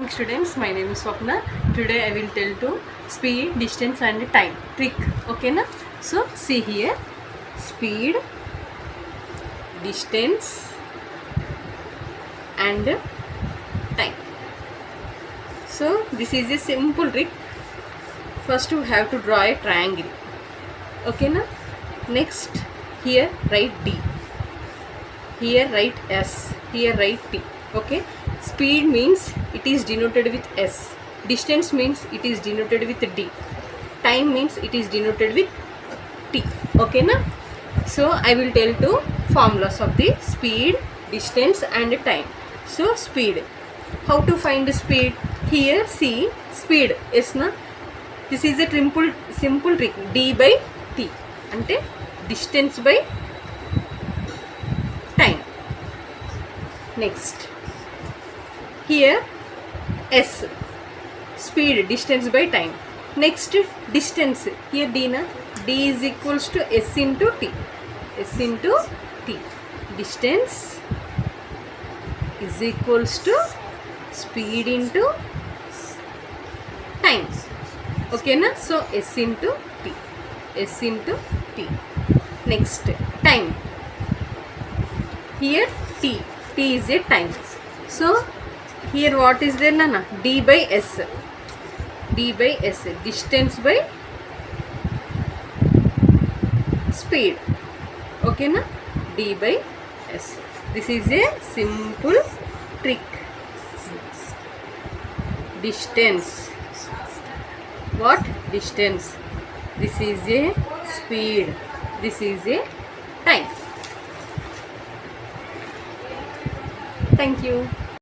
morning students, my name is Swapna. Today I will tell to speed, distance and time trick. Okay na? So see here, speed, distance and time. So this is a simple trick. First you have to draw a triangle. Okay na? Next here write D, here write S, here write T. Okay, speed means it is denoted with S, distance means it is denoted with D, time means it is denoted with T. Okay na? So I will tell two formulas of the speed, distance and time. So speed, how to find the speed? Here see, speed is na, this is a simple trick. D by T ante distance by time. Next here S, speed, distance by time. Next distance, here D na, D is equals to S into T, S into T. Distance is equals to speed into time. Okay na? So S into T, S into T. Next time, here T, T is a time. So here what is there na? D by S, D by S, distance by speed. Okay na? D by S. This is a simple trick. Distance, what? Distance. This is a speed, this is a time. Thank you.